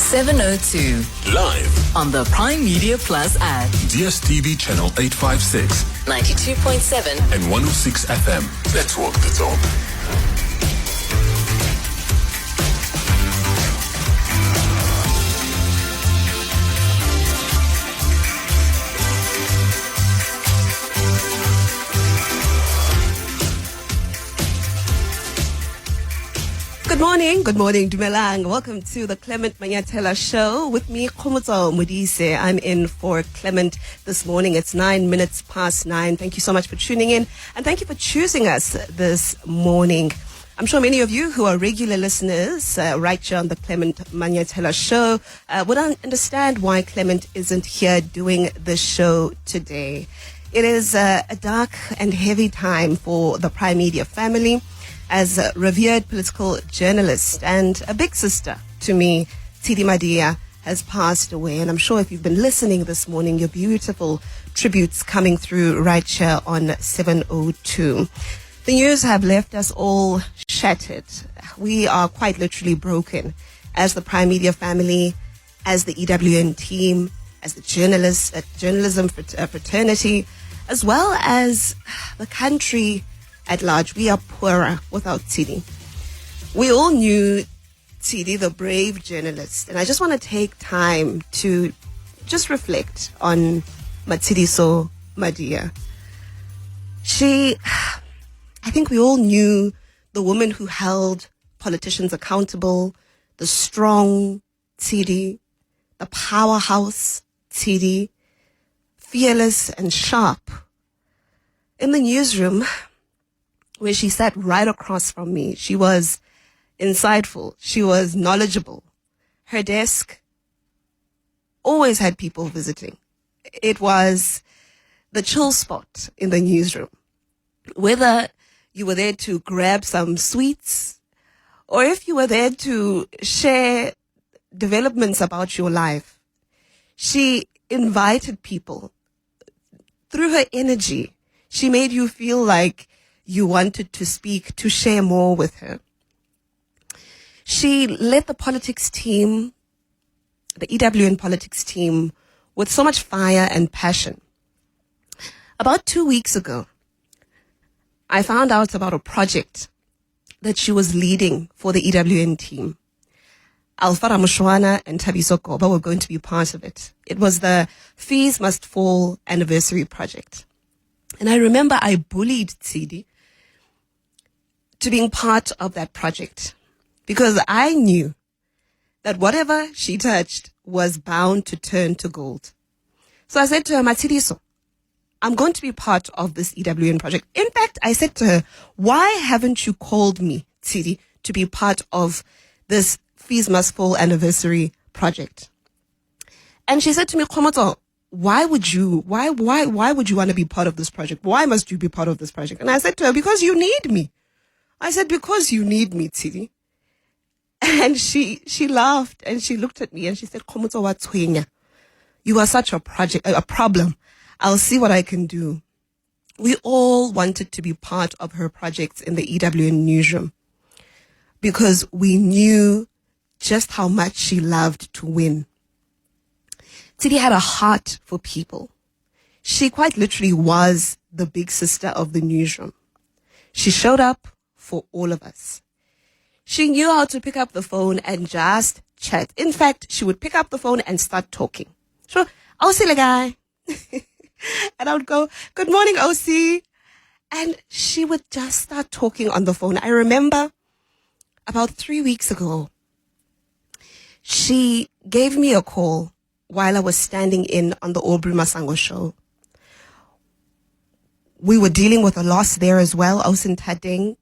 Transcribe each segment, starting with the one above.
702. Live On the Prime Media Plus app. DSTV channel 856. 92.7. And 106 FM. Let's walk the talk. Good morning, Dumelang. Welcome to the Clement Manyathela Show with me, xKgomotso Modise. I'm in for Clement this morning. It's 9:09. Thank you so much for tuning in, and thank you for choosing us this morning. I'm sure many of you who are regular listeners right here on the Clement Manyathela Show would understand why Clement isn't here doing the show today. It is a dark and heavy time for the Prime Media family, as a revered political journalist and a big sister to me, Tshidi Madia, has passed away. And I'm sure if you've been listening this morning, your beautiful tributes coming through right here on 702. The news have left us all shattered. We are quite literally broken as the Prime Media family, as the EWN team, as the journalism fraternity, as well as the country at large. We are poorer without Tshidi. We all knew Tshidi, the brave journalist, and I just want to take time to just reflect on Tshidi Madia. I think we all knew the woman who held politicians accountable, the strong Tshidi, the powerhouse Tshidi, fearless and sharp. In the newsroom, where she sat right across from me, she was insightful. She was knowledgeable. Her desk always had people visiting. It was the chill spot in the newsroom. Whether you were there to grab some sweets or if you were there to share developments about your life, she invited people. Through her energy, she made you feel like you wanted to speak, to share more with her. She led the politics team, the EWN politics team, with so much fire and passion. About 2 weeks ago, I found out about a project that she was leading for the EWN team. Alfara Mushwana and Thabiso Koba were going to be part of it. It was the Fees Must Fall anniversary project. And I remember I bullied Tshidi to being part of that project because I knew that whatever she touched was bound to turn to gold. So I said to her, Matshidiso, I'm going to be part of this EWN project. In fact, I said to her, why haven't you called me, Tshidi, to be part of this Fees Must Fall anniversary project? And she said to me, xKgomotso, why would you want to be part of this project? Why must you be part of this project? And I said to her, because you need me. I said, because you need me, Tshidi. And she laughed and she looked at me and she said, xKgomotso wa tshwenya. You are such a problem. I'll see what I can do. We all wanted to be part of her projects in the EWN newsroom because we knew just how much she loved to win. Tshidi had a heart for people. She quite literally was the big sister of the newsroom. She showed up for all of us. She knew how to pick up the phone and just chat. In fact, she would pick up the phone and start talking. So, OC guy. And I would go, good morning, OC. And she would just start talking on the phone. I remember about 3 weeks ago, she gave me a call while I was standing in on the Aubrey Masango show. We were dealing with a loss there as well. Ausin Tadeng,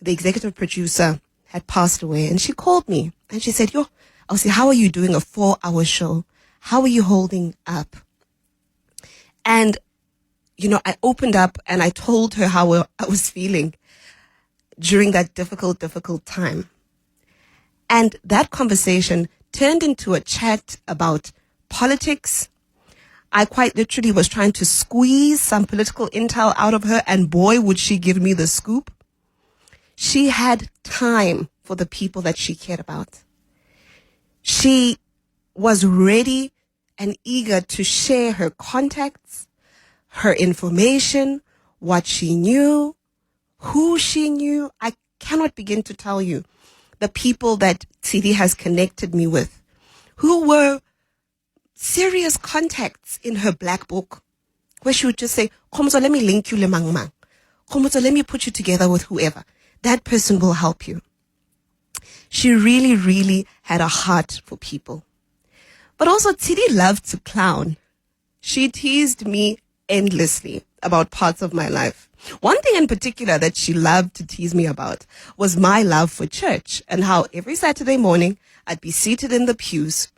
the executive producer, had passed away. And she called me and she said, yo, Ausi, how are you doing a 4-hour show? How are you holding up? And, I opened up and I told her how I was feeling during that difficult time. And that conversation turned into a chat about politics. I quite literally was trying to squeeze some political intel out of her, and boy, would she give me the scoop. She had time for the people that she cared about. She was ready and eager to share her contacts, her information, what she knew, who she knew. I cannot begin to tell you the people that Tshidi has connected me with, who were serious contacts in her black book, where she would just say, Kgomotso, let me link you le mang mang. Kgomotso, let me put you together with whoever. That person will help you. She really, really had a heart for people. But also, Tshidi loved to clown. She teased me endlessly about parts of my life. One thing in particular that she loved to tease me about was my love for church, and how every Saturday morning I'd be seated in the pews.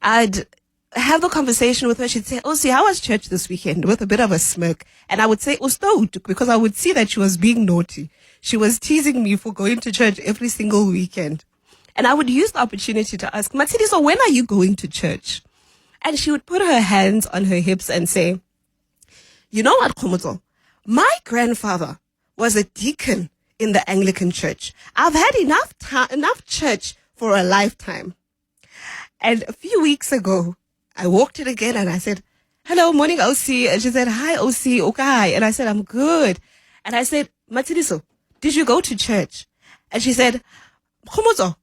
I'd have a conversation with her. She'd say, "Oh, see, how was church this weekend?" with a bit of a smirk. And I would say, because I would see that she was being naughty. She was teasing me for going to church every single weekend. And I would use the opportunity to ask, Matsidi, so when are you going to church? And she would put her hands on her hips and say, "You know what, Kgomotso? My grandfather was a deacon in the Anglican church. I've had enough church for a lifetime." And a few weeks ago, I walked in again and I said, "Hello, morning, OC." And she said, "Hi, OC, okay." And I said, "I'm good." And I said, "Matsidiso, did you go to church?" And she said, "Kgomotso,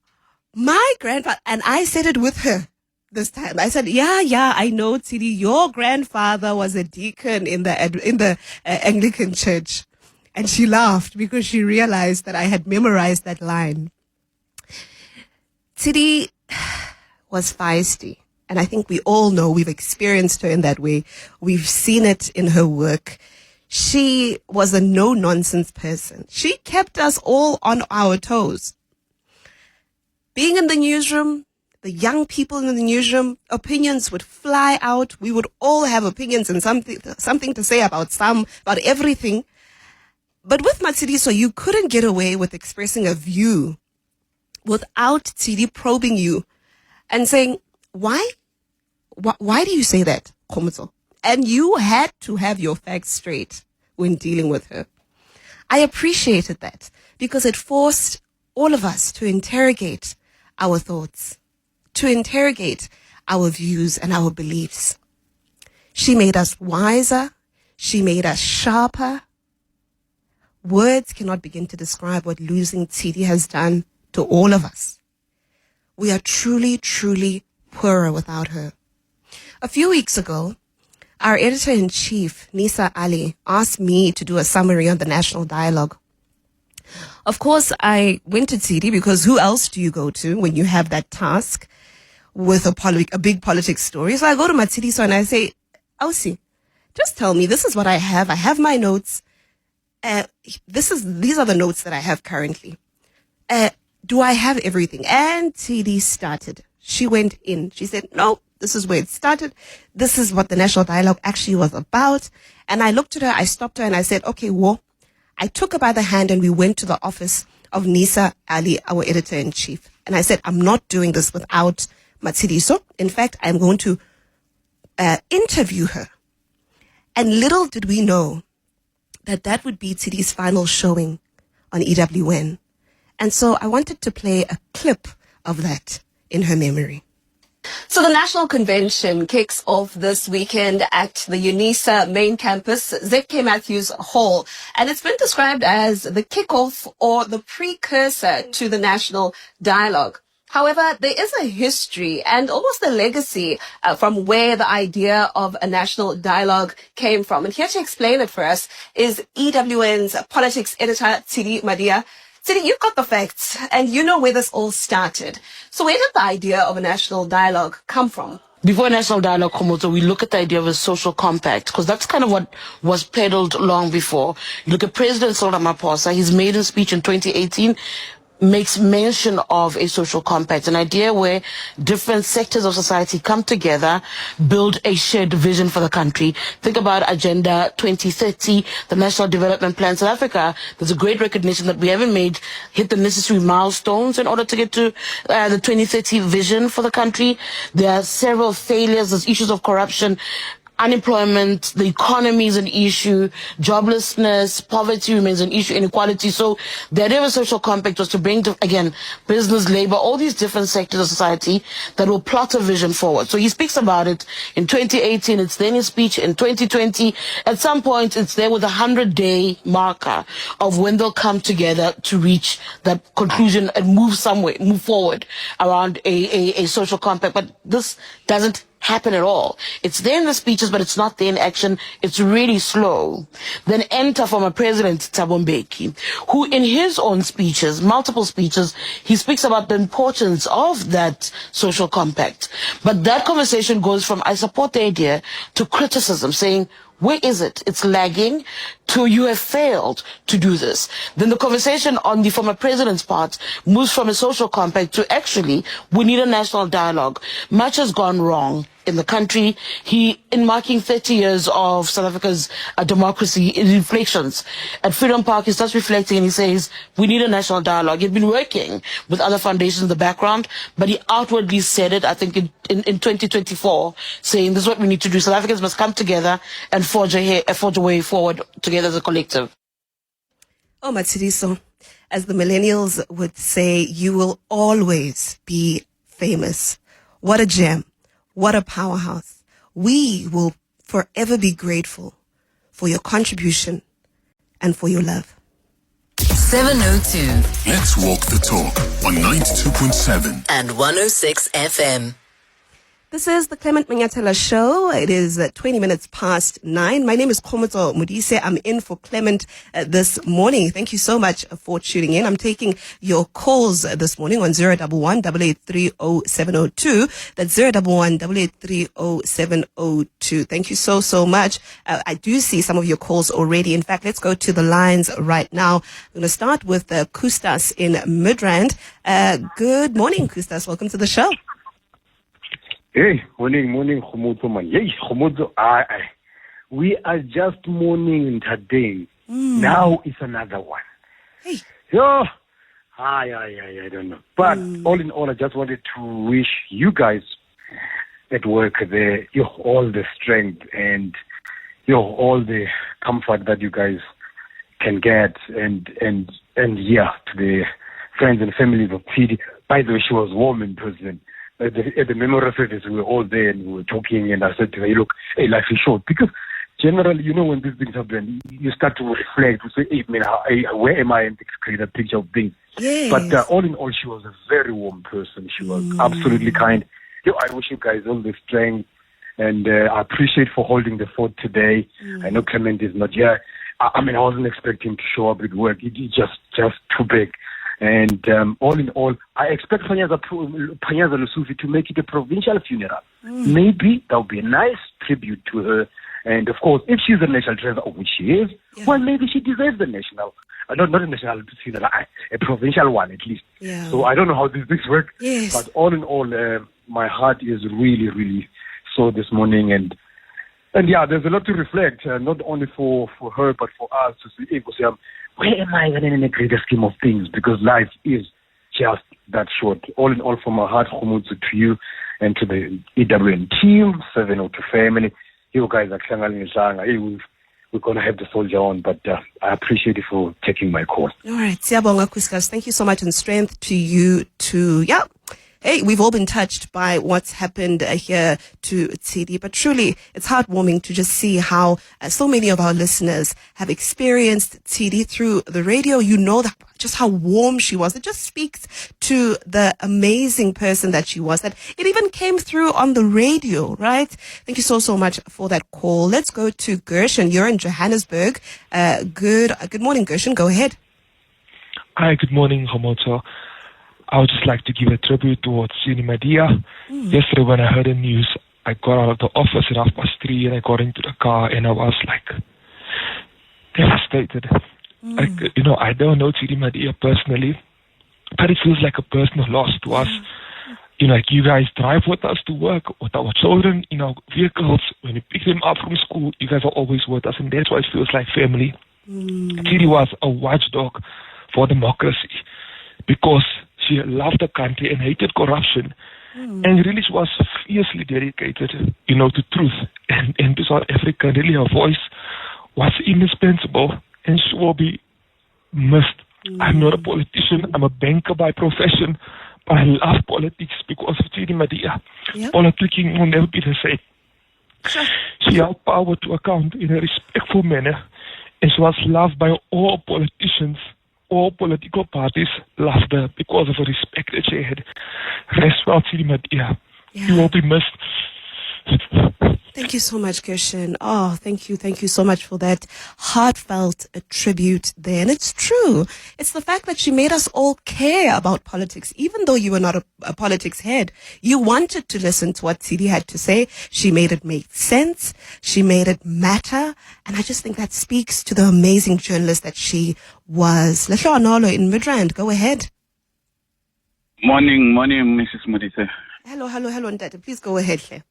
my grandfather," and I said it with her this time. I said, yeah, I know, Tshidi, your grandfather was a deacon in the Anglican church." And she laughed because she realized that I had memorized that line. Tshidi was feisty. And I think we all know, we've experienced her in that way. We've seen it in her work. She was a no-nonsense person. She kept us all on our toes. Being in the newsroom, the young people in the newsroom, opinions would fly out. We would all have opinions and something to say about everything. But with Matsidi, you couldn't get away with expressing a view without Tshidi probing you and saying, why do you say that, Kgomotso? And you had to have your facts straight when dealing with her. I appreciated that because it forced all of us to interrogate our thoughts, to interrogate our views and our beliefs. She made us wiser. She made us sharper. Words cannot begin to describe what losing Tshidi has done to all of us. We are truly, truly poorer without her. A few weeks ago, our editor-in-chief, Nisa Ali, asked me to do a summary on the national dialogue. Of course, I went to Tshidi because who else do you go to when you have that task with a big politics story? So I go to Matsidi and I say, "Ausi, just tell me, this is what I have. I have my notes. These are the notes that I have currently. Do I have everything?" And Tshidi started. She went in. She said, "No, this is where it started. This is what the national dialogue actually was about." And I looked at her, I stopped her and I said, "Okay, well," I took her by the hand and we went to the office of Nisa Ali, our editor-in-chief. And I said, "I'm not doing this without Matsidi. So, in fact, I'm going to interview her." And little did we know that would be Tsidi's final showing on EWN. And so I wanted to play a clip of that in her memory. So the National Convention kicks off this weekend at the UNISA main campus, ZK Matthews Hall, and it's been described as the kickoff or the precursor to the national dialogue. However, there is a history and almost a legacy from where the idea of a national dialogue came from. And here to explain it for us is EWN's politics editor, Tshidi Madia. Tshidi, you've got the facts and you know where this all started. So where did the idea of a national dialogue come from? Before national dialogue, Kgomotso, we look at the idea of a social compact, because that's kind of what was peddled long before. You look at President Cyril Ramaphosa, his maiden speech in 2018 makes mention of a social compact, an idea where different sectors of society come together, build a shared vision for the country. Think about Agenda 2030, the National Development Plan. South Africa, there's a great recognition that we haven't hit the necessary milestones in order to get to the 2030 vision for the country. There are several failures, there's issues of corruption. unemployment, the economy is an issue, joblessness, poverty remains an issue, inequality. So the idea of a social compact was to bring, again, business, labor, all these different sectors of society that will plot a vision forward. So he speaks about it in 2018, it's then his speech in 2020. At some point, it's there with a 100-day marker of when they'll come together to reach that conclusion and move forward around a social compact. But this doesn't happen at all. It's there in the speeches, but it's not there in action. It's really slow. Then enter former President Thabo Mbeki, who in his own speeches, multiple speeches, he speaks about the importance of that social compact. But that conversation goes from, I support the idea, to criticism, saying, where is it? It's lagging, to you have failed to do this. Then the conversation on the former president's part moves from a social compact to actually, we need a national dialogue. Much has gone wrong in the country. In marking 30 years of South Africa's democracy in reflections, at Freedom Park, he starts reflecting and he says, we need a national dialogue. He'd been working with other foundations in the background, but he outwardly said it, I think in 2024, saying this is what we need to do. South Africans must come together and forge a way forward together as a collective. Oh, Matsiriso, as the millennials would say, you will always be famous. What a gem. What a powerhouse. We will forever be grateful for your contribution and for your love. 702 Let's walk the talk on 92.7 and 106 FM. This is the Clement Manyathela Show. It is 20 minutes past 9. My name is xKgomotso Modise. I'm in for Clement this morning. Thank you so much for tuning in. I'm taking your calls this morning on 011-883-0702. That's 011-883-0702. Thank you so much. I do see some of your calls already. In fact, let's go to the lines right now. I'm going to start with Kustas in Midrand. Good morning, Kustas. Welcome to the show. Hey, morning, Kgomotso man. Hey, Kgomotso, we are just mourning today. Now it's another one. Hey. Yeah, I don't know. But all in all, I just wanted to wish you guys at work there, all the strength and all the comfort that you guys can get, and yeah, to the friends and families of Tshidi. By the way, she was warm in person. At the memorial service, we were all there and we were talking, and I said to her, look, hey, life is short. Because generally, when these things happen, you start to reflect, to say, hey, man, where am I, and create a picture of things. Yes. But all in all, she was a very warm person. She was absolutely kind. I wish you guys all the strength, and I appreciate for holding the fort today. I know Clement is not here. I wasn't expecting to show up at work. It's just too big. And all in all, I expect Panyaza Lusufi to make it a provincial funeral. Maybe that would be a nice tribute to her. And of course, if she's a national treasure, which she is, well, maybe she deserves the national, not a national funeral, a provincial one at least. Yeah. So I don't know how these things work. Yes. But all in all, my heart is really, really sore this morning. And yeah, there's a lot to reflect, not only for her, but for us to see, where am I in the greater scheme of things? Because life is just that short. All in all, from my heart, xKgomotso, to you and to the EWN team, 702 family. You guys are hey, we're going to have the soldier on, but I appreciate you for taking my call. All right. Siyabonga, Kuskas. Thank you so much, and strength to you too. Yeah. Hey, we've all been touched by what's happened here to Tshidi, but truly it's heartwarming to just see how so many of our listeners have experienced Tshidi through the radio. You know that just how warm she was. It just speaks to the amazing person that she was, that it even came through on the radio, right? Thank you so much for that call. Let's go to Gershon. You're in Johannesburg. Good morning, Gershon. Go ahead. Hi, good morning, xKgomotso. I would just like to give a tribute towards Tshidi Madia. Yesterday when I heard the news, I got out of the office at 3:30 and I got into the car and I was like devastated. I don't know Tshidi Madia personally, but it feels like a personal loss to us. You guys drive with us to work, with our children in our vehicles. When we pick them up from school, you guys are always with us, and that's why it feels like family. Tshidi was a watchdog for democracy because she loved the country and hated corruption. And really she was fiercely dedicated, to truth. And to South Africa, really her voice was indispensable, and she will be missed. I'm not a politician, I'm a banker by profession, but I love politics because of Tshidi Madia. Yep. Politicking will never be the same. Sure. She held power to account in a respectful manner, and she was loved by all politicians. All political parties loved her because of the respect that she had. Rest well, Tshidi Madia. You will be missed. Thank you so much, Kirshen. Oh, thank you so much for that heartfelt tribute there. And it's true. It's the fact that she made us all care about politics. Even though you were not a politics head, you wanted to listen to what Tshidi had to say. She made it make sense. She made it matter. And I just think that speaks to the amazing journalist that she was. Lehlo Anolo in Midrand, go ahead. Morning, Mrs. Modise. Hello, Ndate. Please go ahead, Hle.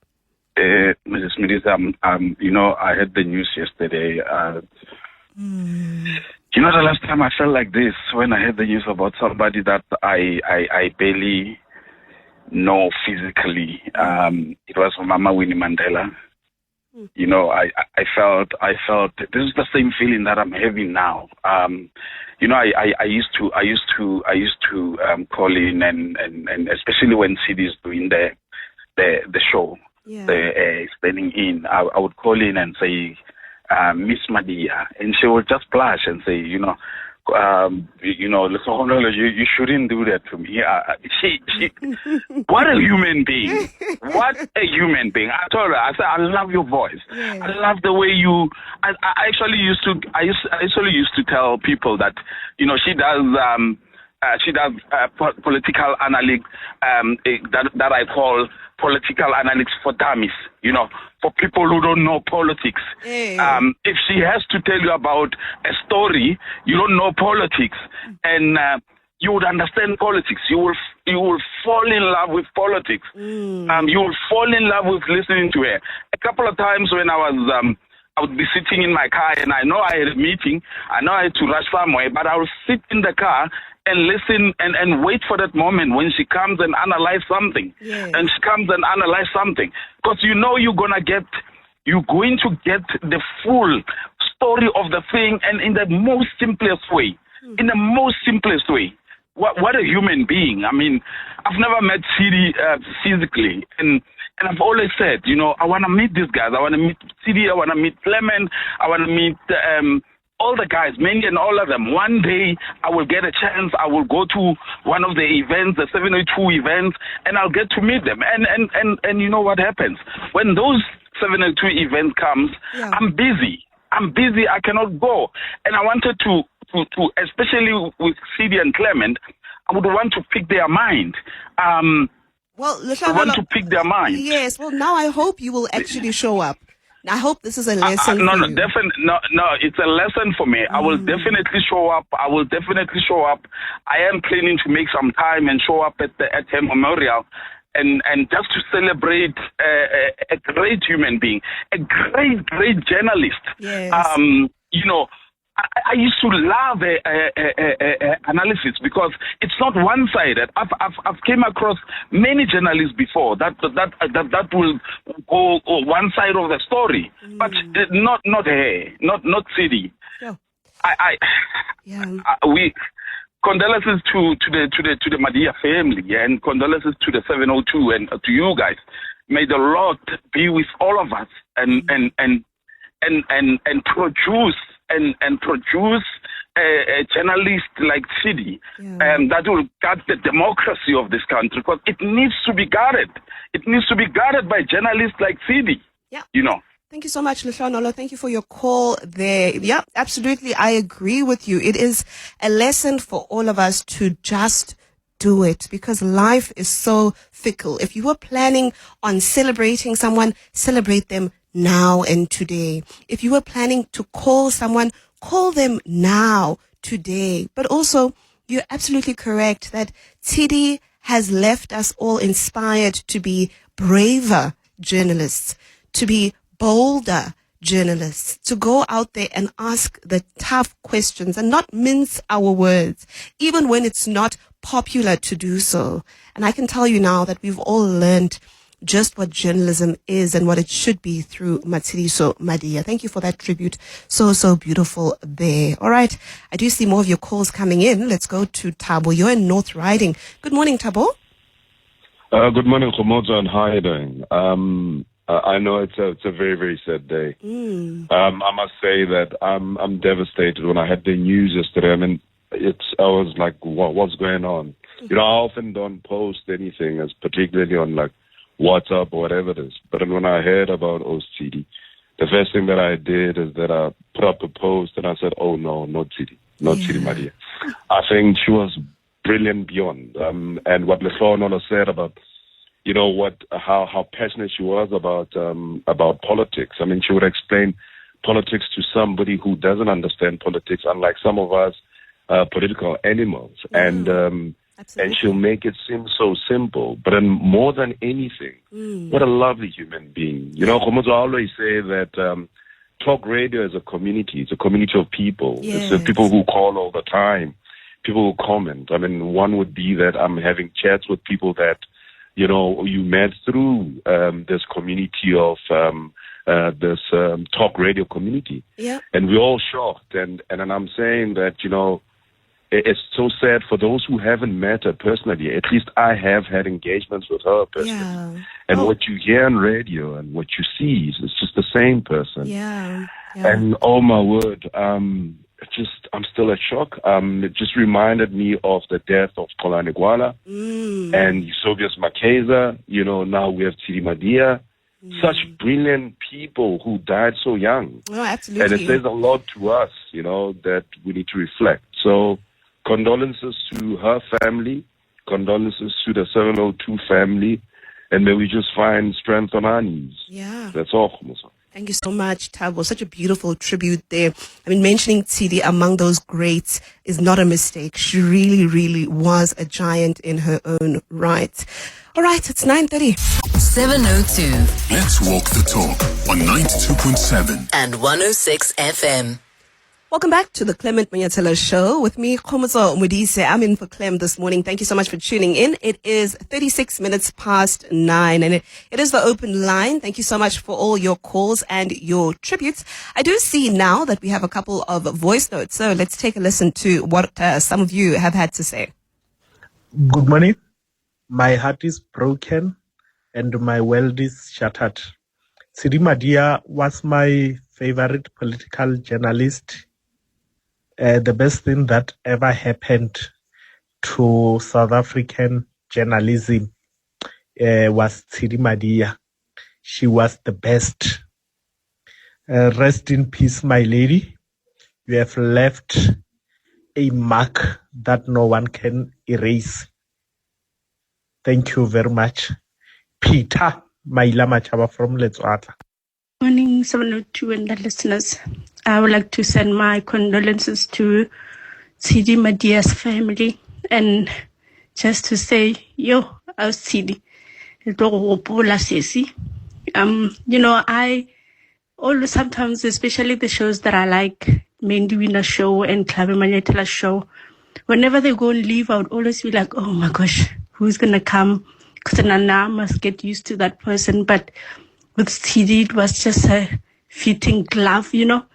Mrs. Modise, I heard the news yesterday. The last time I felt like this when I heard the news about somebody that I barely know physically. It was Mama Winnie Mandela. I felt this is the same feeling that I'm having now. I used to call in and especially when Tshidi is doing the show. Standing in, I would call in and say, Miss Madia, and she would just blush and say, you shouldn't do that to me. What a human being! What a human being! I told her, I said, I love your voice. Yeah. I love the way you. I actually used to tell people that she does political analysis that I call political analytics for dummies, for people who don't know politics. Hey. If she has to tell you about a story, you don't know politics, and you would understand politics. You will fall in love with politics. You will fall in love with listening to her. A couple of times when I would be sitting in my car, and I know I had a meeting, I know I had to rush somewhere, but I would sit in the car and listen and wait for that moment when she comes and analyze something. Yes. And she comes and analyze something. Because you're going to get the full story of the thing, and in the most simplest way. In the most simplest way. What a human being. I mean, I've never met Tshidi physically, and I've always said, I want to meet these guys. I want to meet Tshidi, I want to meet Clement, I want to meet all the guys, many and all of them. One day I will get a chance. I will go to one of the events, the 702 events, and I'll get to meet them. And you know what happens? When those 702 events comes, I'm busy. I cannot go. And I wanted to especially with Tshidi and Clement, I would want to pick their mind. I want to pick their mind. Yes. Well, now I hope you will actually show up. I hope this is a lesson for you. No, it's a lesson for me. I will definitely show up. I am planning to make some time and show up at her memorial and just to celebrate a great human being, a great journalist. Yes. I used to love analysis because it's not one-sided. I've came across many journalists before that will go one side of the story, but not Tshidi. Yeah. We condolences to the Madia family and condolences to the 702 and to you guys. May the Lord be with all of us and produce. And produce a journalist like Tshidi that will guard the democracy of this country, because it needs to be guarded. It needs to be guarded by journalists like Tshidi. Yeah. Thank you so much, Lehlo Anolo. Thank you for your call there. Yeah, absolutely. I agree with you. It is a lesson for all of us to just do it, because life is so fickle. If you were planning on celebrating someone, celebrate them now and today. If you were planning to call someone, call them now, today. But also, you're absolutely correct that Tshidi has left us all inspired to be braver journalists, to be bolder journalists, to go out there and ask the tough questions and not mince our words, even when it's not popular to do so. And I can tell you now that we've all learned just what journalism is and what it should be through Tshidi Madia. Thank you for that tribute. So beautiful there. All right. I do see more of your calls coming in. Let's go to Thabo. You're in North Riding. Good morning, Thabo. Good morning, Kgomotso, and how are you doing? I know it's a very, very sad day. I must say that I'm devastated when I had the news yesterday. I mean, I was like, what's going on? You know, I often don't post anything, as particularly on like WhatsApp or whatever it is. But then when I heard about Tshidi, the first thing that I did is that I put up a post and I said, oh no, not Tshidi, not Tshidi Madia. I think she was brilliant beyond. And what Lehlono said about, you know, how passionate she was about politics. I mean, she would explain politics to somebody who doesn't understand politics, unlike some of us political animals. And she'll make it seem so simple. But then more than anything, what a lovely human being. You know, Kgomotso, I always say that talk radio is a community. It's a community of people. Yes. It's the people who call all the time, people who comment. I mean, one would be that I'm having chats with people that, you know, you met through this community of this talk radio community. Yeah. And we're all shocked. And I'm saying that, you know, it's so sad for those who haven't met her personally. At least I have had engagements with her personally. Yeah. And what you hear on radio and what you see is just the same person. Yeah. And oh my word, I'm still at shock. It just reminded me of the death of Xolani Gwala and Soviet Makeza. You know, now we have Tshidi Madia. Such brilliant people who died so young. Oh, absolutely. And it says a lot to us, you know, that we need to reflect. So condolences to her family, condolences to the 702 family, and may we just find strength on our knees. Yeah. That's all, Kgomotso. Thank you so much, Thabo. Such a beautiful tribute there. I mean, mentioning Tshidi among those greats is not a mistake. She really, really was a giant in her own right. All right, it's 9:30. 702 Let's walk the talk on 92.7 and 106 FM. Welcome back to the Clement Manyathela Show with me, xKgomotso Modise. I'm in for Clem this morning. Thank you so much for tuning in. It is 36 minutes past 9 and it is the open line. Thank you so much for all your calls and your tributes. I do see now that we have a couple of voice notes. So let's take a listen to what some of you have had to say. Good morning. My heart is broken and my world is shattered. Tshidi Madia was my favorite political journalist. The best thing that ever happened to South African journalism was Tshidi Madia. She was the best. Rest in peace, my lady. You have left a mark that no one can erase. Thank you very much. Peter Maila Machaba from Letswata. Morning, 702 and the listeners. I would like to send my condolences to Tshidi Madia's family and just to say, how's Tshidi? You know, I always sometimes, especially the shows that I like, Mandy Winner Show and Clement Manyathela Show, whenever they go and leave, I would always be like, oh my gosh, who's going to come? Because I must get used to that person. But with Tshidi, it was just a fitting glove, you know,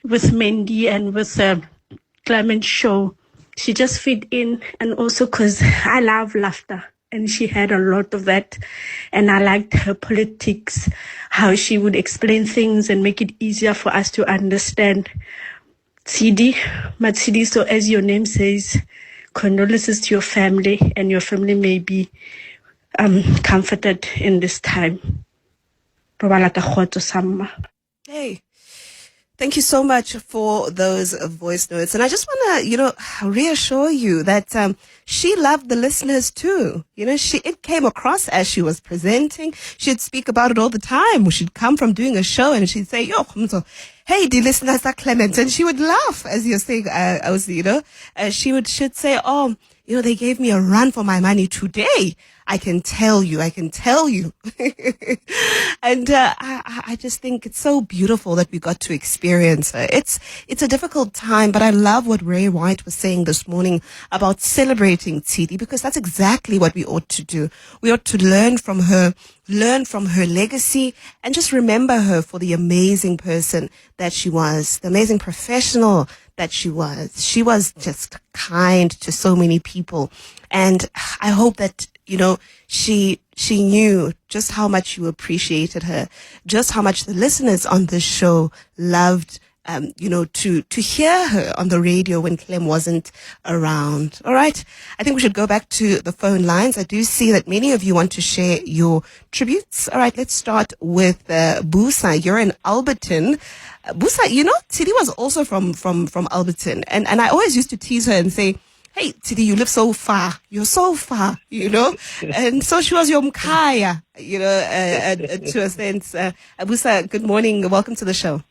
with Mandy and with Clement Show. She just fit in, and also because I love laughter, and she had a lot of that. And I liked her politics, how she would explain things and make it easier for us to understand. Tshidi, Matsidi, so as your name says, condolences to your family, and your family may be comforted in this time. Hey, thank you so much for those voice notes. And I just want to, reassure you that she loved the listeners too. You know, it came across as she was presenting. She'd speak about it all the time. She'd come from doing a show and she'd say, hey, dear listeners, that's Clement. And she would laugh as you're saying, she'd say, they gave me a run for my money today. I can tell you. And I just think it's so beautiful that we got to experience her. It's a difficult time, but I love what Ray White was saying this morning about celebrating Tshidi, because that's exactly what we ought to do. We ought to learn from her legacy, and just remember her for the amazing person that she was, the amazing professional that she was. She was just kind to so many people. And I hope that, she knew just how much you appreciated her, just how much the listeners on this show loved, to hear her on the radio when Clem wasn't around. All right. I think we should go back to the phone lines. I do see that many of you want to share your tributes. All right. Let's start with Busa. You're in Alberton. Busa, Tshidi was also from Alberton. And I always used to tease her and say, hey, Tshidi, you live so far. You're so far, And so she was your mkaya, to a sense. Busa, good morning. Welcome to the show.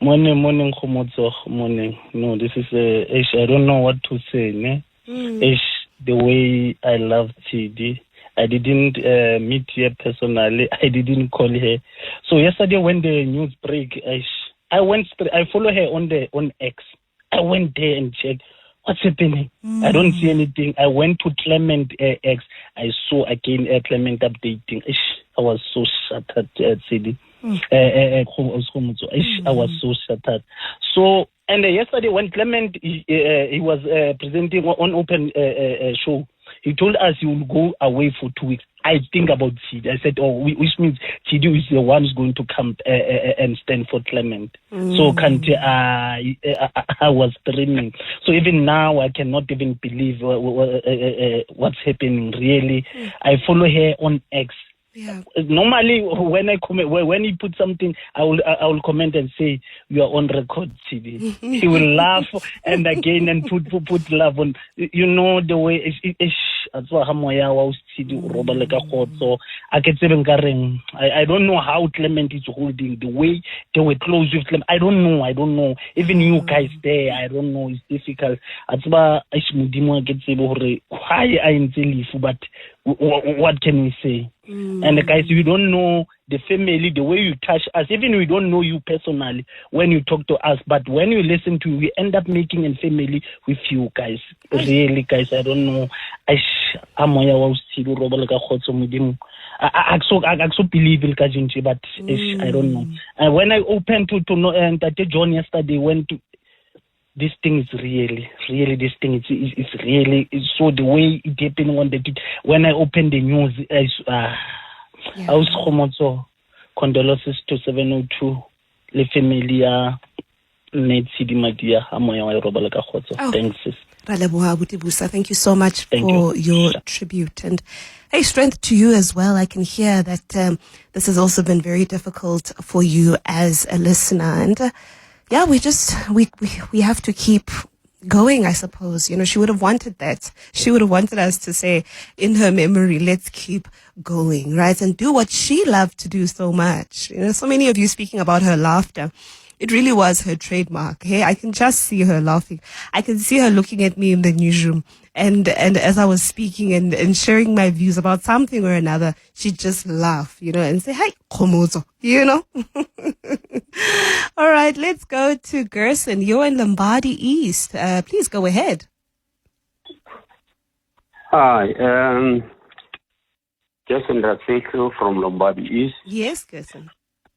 Morning, Kgomotso, morning. No, this is I don't know what to say, ne? The way I love Tshidi. I didn't meet her personally. I didn't call her. So yesterday when the news break, I went straight. I follow her on X. I went there and checked what's happening. I don't see anything. I went to Clement X. I saw again Clement updating. I was so shattered at Tshidi. xKgomotso. I was so shattered. So, and yesterday when Clement he was presenting on open show, he told us he will go away for 2 weeks. I think about Tshidi. I said, which means Tshidi is the one who's going to come and stand for Clement. So I was dreaming. So even now, I cannot even believe what's happening. Really, I follow her on X. Yeah. Normally, when I comment, when he put something, I will comment and say, "You are on record, Tshidi." He will laugh and again and put love on. The way I don't know how Clement is holding the way they were close with Clement. I don't know. Even you guys there, I don't know. It's difficult. But what can we say? And guys, we don't know the family, the way you touch us. Even we don't know you personally when you talk to us, but when you listen to you, we end up making a family with you guys. Really, guys, I don't know. I so believe in Kajinchi, but I don't know. And when I opened to know, and Tate John yesterday went to. This thing is really, this thing is really, so the way it happened when I opened the news, I was xKgomotso, condolences to 702, le familia, Tshidi Madia Kgomotso. Thanks, sis. Thank you so much for your tribute. And hey, strength to you as well. I can hear that this has also been very difficult for you as a listener. And we have to keep going, I suppose. She would have wanted that. She would have wanted us to say in her memory, let's keep going, right? And do what she loved to do so much. So many of you speaking about her laughter. It really was her trademark. Hey, I can just see her laughing. I can see her looking at me in the newsroom. And as I was speaking and sharing my views about something or another, she'd just laugh, and say, "Hi, Kgomotso," All right, let's go to Gerson. You're in Lombardy East. Please go ahead. Hi, Gerson Raseko from Lombardy East. Yes, Gerson.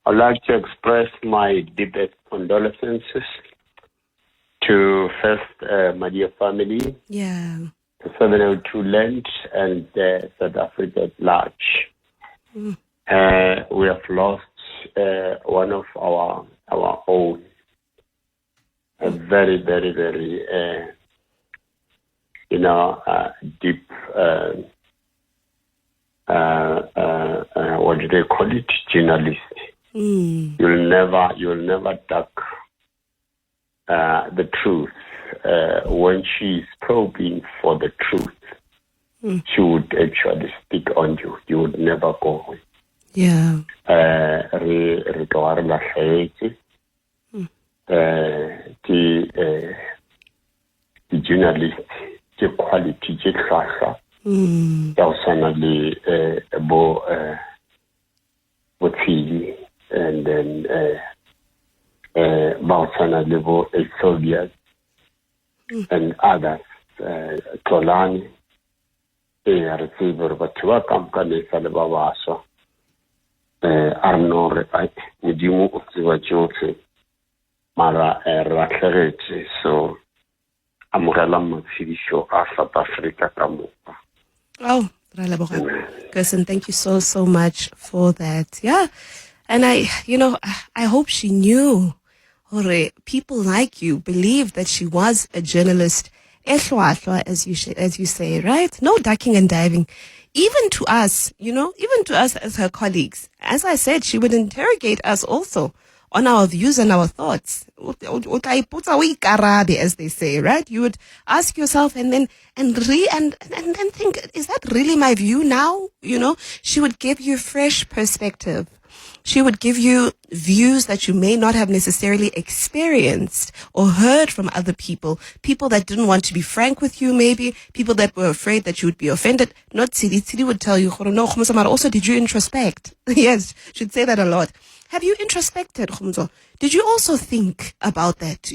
I'd like to express my deepest condolences to first Madia family, the 702 land, and South Africa at large. We have lost one of our own, a very, very, very, deep, what do they call it, journalist. You'll never duck the truth. When she's probing for the truth, she would actually stick on you. You would never go away. Yeah. The journalist tse quality tse hlahla ya go sana le bo Tshidi, and then ba go sana le bo Ethiopia and others, Tolani, re tsebe gore batho ba kamkanesa le ba baswa a re no re modimo o tseba tsotlhe mara re atlegetse. So amogela matshidiso a South Africa ka moka. Oh, Gerson, thank you so much for that. Yeah. And I hope she knew, or people like you believed that she was a journalist, as you say, right? No ducking and diving. Even to us, as her colleagues. As I said, she would interrogate us also on our views and our thoughts. As they say, right? You would ask yourself and then think, is that really my view now? She would give you fresh perspective. She would give you views that you may not have necessarily experienced or heard from other people that didn't want to be frank with you, maybe people that were afraid that you would be offended. Not Tshidi. Tshidi would tell you, no, Kgomotso, also, did you introspect? Yes, she'd say that a lot. Have you introspected, Kgomotso? Did you also think about that,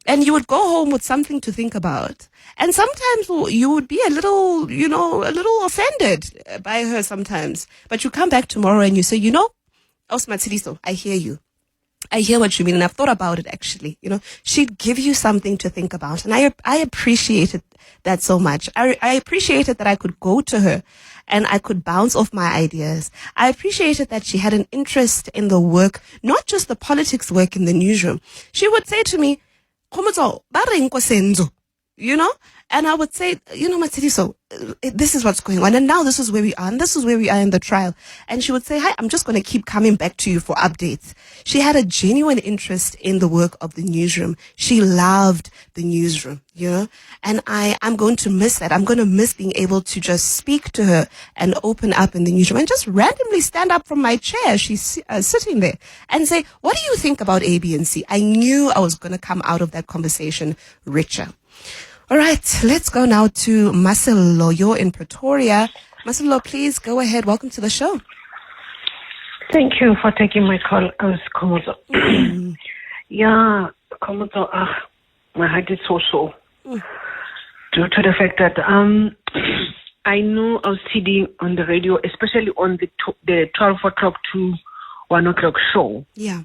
And you would go home with something to think about. And sometimes you would be a little offended by her sometimes. But you come back tomorrow and you say, I hear you. I hear what you mean, and I've thought about it actually. She'd give you something to think about, and I appreciated that so much. I appreciated that I could go to her and I could bounce off my ideas. I appreciated that she had an interest in the work, not just the politics work in the newsroom. She would say to me, "Kgomotso, ba reng ko senzo?" And I would say, Matshidiso, this is what's going on. And now this is where we are. And this is where we are in the trial. And she would say, hi, I'm just going to keep coming back to you for updates. She had a genuine interest in the work of the newsroom. She loved the newsroom, And I'm going to miss that. I'm going to miss being able to just speak to her and open up in the newsroom and just randomly stand up from my chair. She's sitting there and say, what do you think about A, B, and C? I knew I was going to come out of that conversation richer. All right, let's go now to Marcelo. You're in Pretoria. Marcelo, please go ahead. Welcome to the show. Thank you for taking my call, xKgomotso. Yeah, Kgomotso, my heart is so due to the fact that I know Tshidi on the radio, especially on the 12 o'clock to 1 o'clock show. Yeah.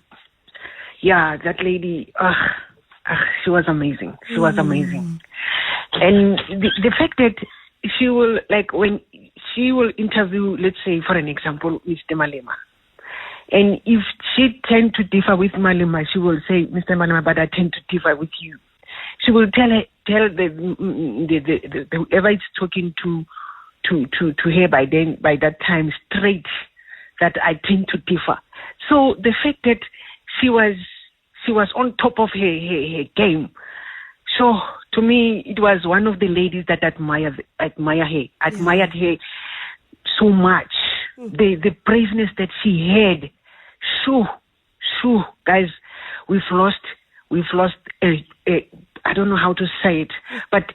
Yeah, that lady, she was amazing. She was amazing. And the fact that she will, when she will interview, let's say, for an example, Mr. Malema. And if she tend to differ with Malema, she will say, Mr. Malema, but I tend to differ with you. She will tell the whoever is talking to her by that time straight that I tend to differ. So the fact that she was on top of her game. So to me, it was one of the ladies that admired her so much. The braveness that she had. Shoo, guys, we've lost. I don't know how to say it, but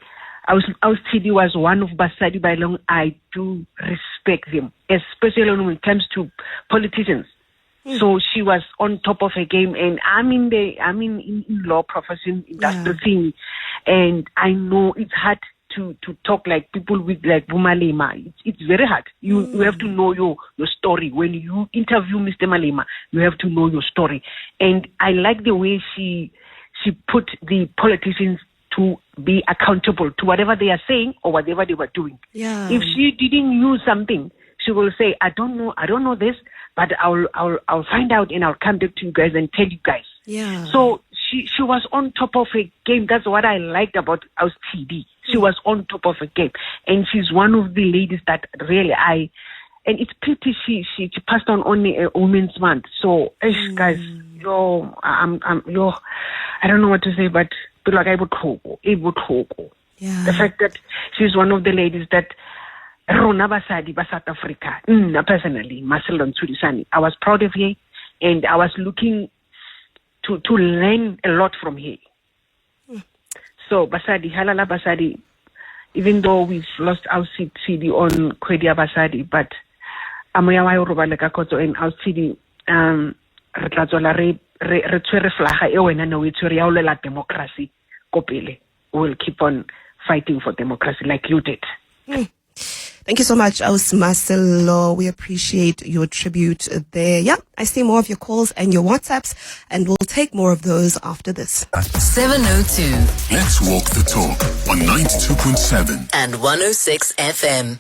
Tshidi was one of Basadi by long. I do respect them, especially when it comes to politicians. So she was on top of her game, and I'm in law profession, industrial thing, and I know it's hard to talk like people with like Malema. It's very hard. You have to know your story. When you interview Mr. Malema, you have to know your story. And I like the way she put the politicians to be accountable to whatever they are saying or whatever they were doing. Yeah. If she didn't use something, she will say, I don't know this, but I'll find out and I'll come back to you guys and tell you guys. Yeah. So she was on top of her game. That's what I liked about Tshidi. She was on top of her game, and she's one of the ladies that really and it's pity she passed on only a Women's Month. So guys, I don't know what to say, but like able to. Yeah. The fact that she's one of the ladies that Rona Basadi ba South Africa. Personally, Marcelo Ntsurisani, I was proud of her, and I was looking to learn a lot from her. So Basadi, halala Basadi, even though we've lost our Tshidi on Kwedi Abasadi, but amoya wa robala ka khotso and our Tshidi re tla tswela re tshwere flaga e wena no e tshwere ya olela democracy ko pele. We'll keep on fighting for democracy like you did. Thank you so much, Aus Marcelo. We appreciate your tribute there. Yeah, I see more of your calls and your WhatsApps, and we'll take more of those after this. 702 Let's walk the talk on 92.7 and 106 FM.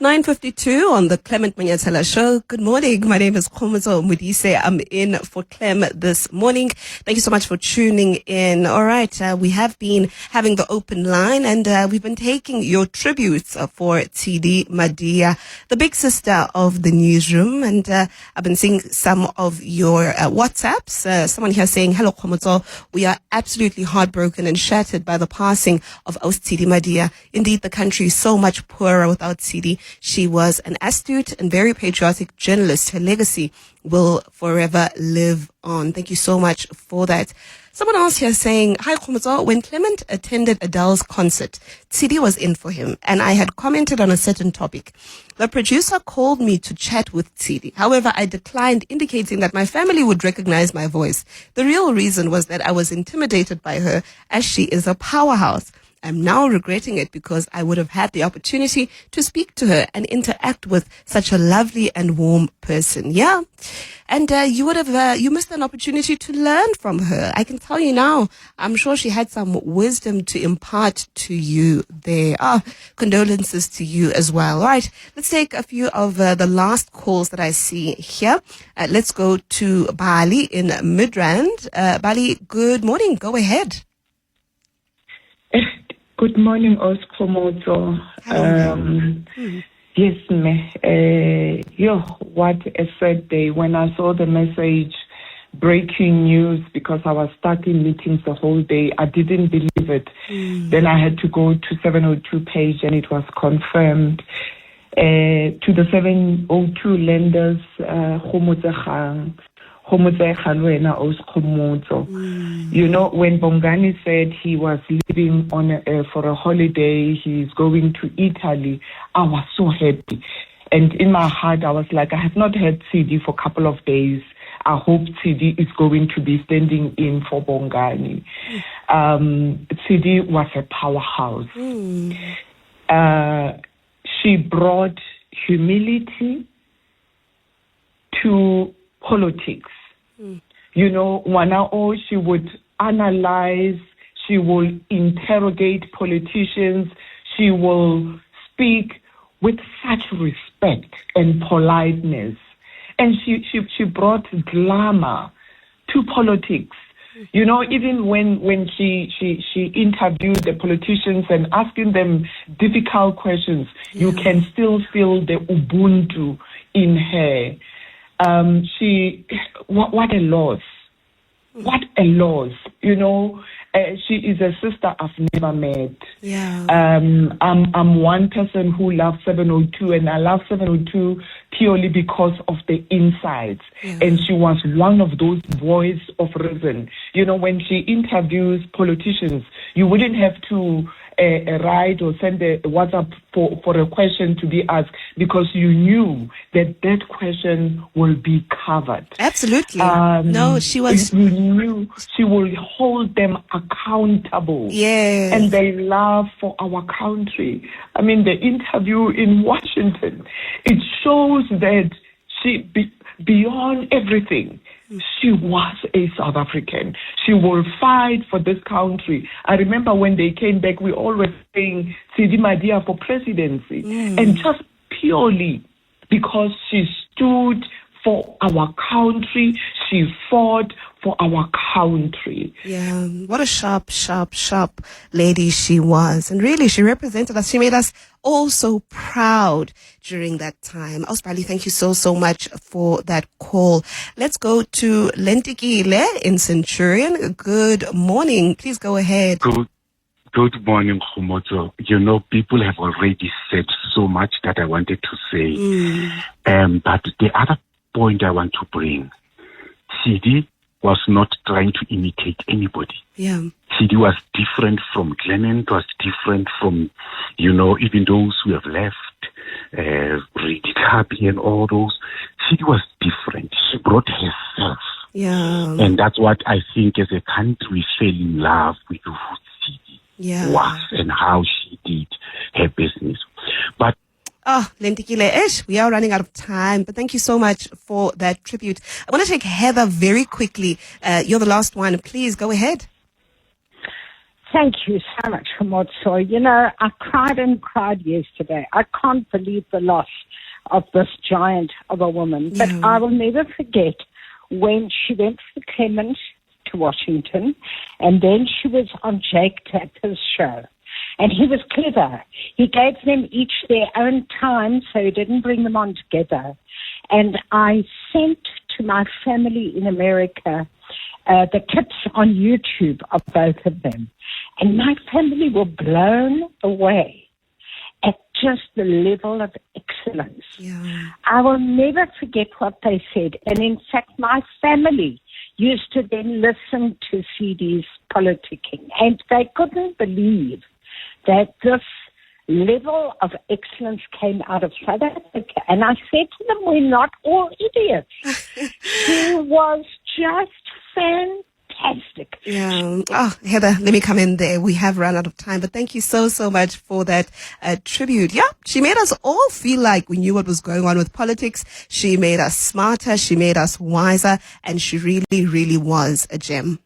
9:52 on the Clement Manyathela Show. Good morning. My name is xKgomotso Modise. I'm in for Clem this morning. Thank you so much for tuning in. All right. We have been having the open line, and we've been taking your tributes for Tshidi Madia, the big sister of the newsroom. And I've been seeing some of your WhatsApps. Someone here saying, hello, xKgomotso. We are absolutely heartbroken and shattered by the passing of Tshidi Madia. Indeed, the country is so much poorer without Tshidi. She was an astute and very patriotic journalist. Her legacy will forever live on. Thank you so much for that. Someone else here saying, hi, xKgomotso. When Clement attended Adele's concert, Tshidi was in for him, and I had commented on a certain topic. The producer called me to chat with Tshidi. However, I declined, indicating that my family would recognize my voice. The real reason was that I was intimidated by her, as she is a powerhouse. I'm now regretting it because I would have had the opportunity to speak to her and interact with such a lovely and warm person. Yeah. And you would have, you missed an opportunity to learn from her. I can tell you now, I'm sure she had some wisdom to impart to you there. Condolences to you as well. All right. Let's take a few of the last calls that I see here. Let's go to Bali in Midrand. Bali, good morning. Go ahead. Good morning, xKgomotso. Yes, what a sad day. When I saw the message, breaking news, because I was stuck in meetings the whole day, I didn't believe it. Then I had to go to 702 page, and it was confirmed. To the 702 lenders, you know, when Bongani said he was leaving on for a holiday, he's going to Italy, I was so happy. And in my heart, I was like, I have not had Tshidi for a couple of days. I hope Tshidi is going to be standing in for Bongani. Tshidi was a powerhouse. She brought humility to politics. You know, she would analyze, she will interrogate politicians, she will speak with such respect and politeness. And she brought glamour to politics. You know, even when she interviewed the politicians and asking them difficult questions, you can still feel the Ubuntu in her. What a loss. What a loss. You know, she is a sister I've never met. Yeah. I'm one person who loves 702, and I love 702 purely because of the insights. Yeah. And she was one of those voice of reason. You know, when she interviews politicians, you wouldn't have to write or send a WhatsApp for a question to be asked, because you knew that question will be covered. Absolutely. No, she was. You knew she will hold them accountable. Yeah. And they love for our country. I mean, the interview in Washington, it shows that she, beyond everything, she was a South African. She will fight for this country. I remember when they came back, we always saying Tshidi Madia for presidency. And just purely because she stood for our country, she fought for our country. Yeah, what a sharp lady she was. And really, she represented us. She made us all so proud during that time. Ausbali, thank you so much for that call. Let's go to Lentikile in Centurion. Good morning. Please go ahead. Good morning, xKgomotso. You know, people have already said so much that I wanted to say. But the other point I want to bring, Tshidi was not trying to imitate anybody. Yeah. Tshidi was different from Clement, was different from, even those who have left, Reddy Happy and all those. Tshidi was different. She brought herself. Yeah. And that's what I think as a country we fell in love with who Tshidi was and how she did her business. But Lentikile, we are running out of time, but thank you so much for that tribute. I want to take Heather very quickly. You're the last one. Please go ahead. Thank you so much, Kgomotso. I cried and cried yesterday. I can't believe the loss of this giant of a woman. But I will never forget when she went for Clement to Washington, and then she was on Jake Tapper's show. And he was clever. He gave them each their own time, so he didn't bring them on together. And I sent to my family in America the clips on YouTube of both of them. And my family were blown away at just the level of excellence. Yeah. I will never forget what they said. And in fact, my family used to then listen to Tshidi's politicking. And they couldn't believe that this level of excellence came out of South Africa. And I said to them, we're not all idiots. She was just fantastic. Yeah. Heather, let me come in there. We have run out of time, but thank you so much for that tribute. Yeah, she made us all feel like we knew what was going on with politics. She made us smarter. She made us wiser. And she really, really was a gem.